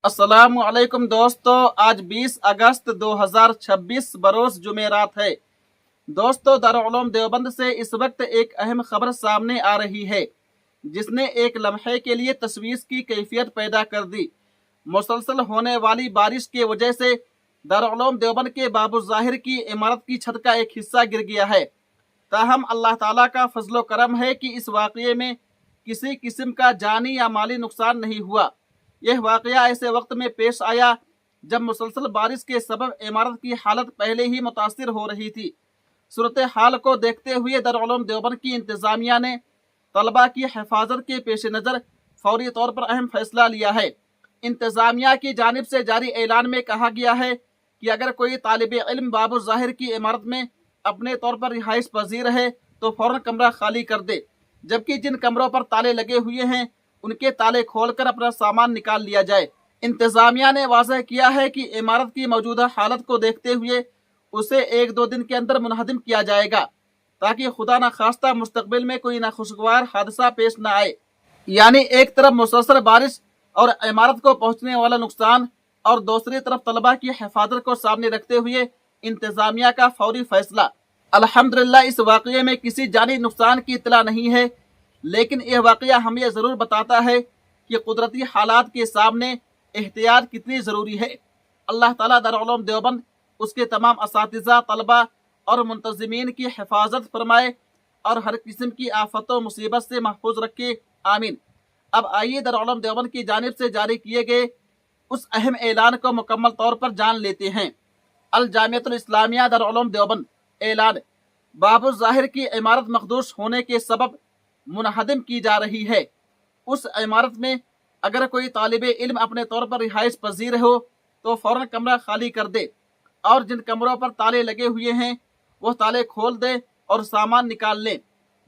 अस्सलाम वालेकुम दोस्तों, आज 20 अगस्त 2026 बरोज जुमेरात है। दोस्तों, दारुल उलूम देवबंद से इस वक्त एक अहम खबर सामने आ रही है जिसने एक लम्हे के लिए तशवीश की कैफियत पैदा कर दी। मुसलसल होने वाली बारिश की वजह से दारुल उलूम देवबंद के बाबू ज़ाहिर की इमारत की छत का एक हिस्सा गिर गया है। ताहम अल्लाह ताला का फजलो करम है कि इस वाक़ये में किसी किस्म का जानी या माली नुकसान नहीं हुआ। यह वाक़या ऐसे वक्त में पेश आया जब मुसलसल बारिश के सबब इमारत की हालत पहले ही मुतासिर हो रही थी। सूरत हाल को देखते हुए दारुल उलूम देवबंद की इंतज़ामिया ने तलबा की हिफाजत के पेश नज़र फौरी तौर पर अहम फैसला लिया है। इंतज़ामिया की जानिब से जारी ऐलान में कहा गया है कि अगर कोई तालिब इल्म बाबू ज़ाहिर की इमारत में अपने तौर पर रिहाइश पजीर है तो फ़ौरन कमरा खाली कर दे, जबकि जिन कमरों पर ताले लगे हुए हैं उनके ताले खोलकर अपना सामान निकाल लिया जाए। इंतज़ामिया ने वाज़ह किया है कि इमारत की मौजूदा हालत को देखते हुए उसे 1-2 दिन के अंदर मुनहदिम किया जाएगा, ताकि खुदा न खास्ता मुस्तकबिल में कोई नाखुशगवार हादसा पेश न आए। यानी एक तरफ मुसलसल बारिश और इमारत को पहुंचने वाला नुकसान और दूसरी तरफ तलबा की हिफाजत को सामने रखते हुए इंतज़ामिया का फौरी फैसला। अल्हम्दुलिल्लाह इस वाक़ये में किसी जानी नुकसान की इत्तला नहीं है, लेकिन यह वाक़या हमें यह ज़रूर बताता है कि कुदरती हालात के सामने एहतियात कितनी ज़रूरी है। अल्लाह ताला दारुल उलूम देवबंद, उसके तमाम असातिज़ा, तलबा और मुंतज़िमीन की हिफाजत फरमाए और हर किस्म की आफतों मुसीबत से महफूज रखे, आमीन। अब आइए दारुल उलूम देवबंद की जानिब से जारी किए गए उस अहम ऐलान को मुकम्मल तौर पर जान लेते हैं। अल जामियतुल इस्लामिया दारुल उलूम देवबंद ऐलान, बाबू ज़ाहिर की इमारत मखदूश होने के सबब मुनहदिम की जा रही है। उस इमारत में अगर कोई तालिब इल्म अपने तौर पर रिहाइश पजीर हो तो फ़ौरन कमरा खाली कर दे और जिन कमरों पर ताले लगे हुए हैं वह ताले खोल दे और सामान निकाल लें।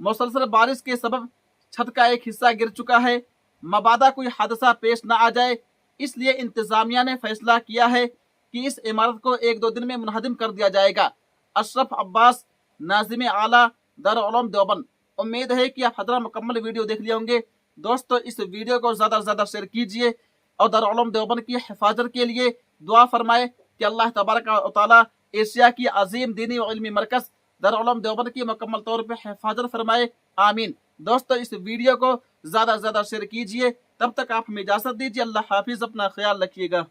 मुसलसल बारिश के सबब छत का एक हिस्सा गिर चुका है, मबादा कोई हादसा पेश न आ जाए, इसलिए इंतज़ामिया ने फैसला किया है कि इस इमारत को 1-2 दिन में मुनहदिम कर दिया जाएगा। अशरफ अब्बास, नाज़िम आला, दारुल उलूम देवबंद। उम्मीद है कि आप हज़रात मुकम्मल वीडियो देख लिए होंगे। दोस्तों, इस वीडियो को ज़्यादा से ज़्यादा शेयर कीजिए और दारुल उलूम देवबंद की हिफाजत के लिए दुआ फरमाए कि अल्लाह तबारक व तआला एशिया की अजीम दीनी व इल्मी मरकज़ दारुल उलूम देवबंद की मुकम्मल तौर पर हिफाजत फरमाए, आमीन। दोस्तों, इस वीडियो को ज़्यादा से ज़्यादा शेयर कीजिए। तब तक आप हमें इजाज़त दीजिए। अल्लाह हाफिज़, अपना ख्याल रखिएगा।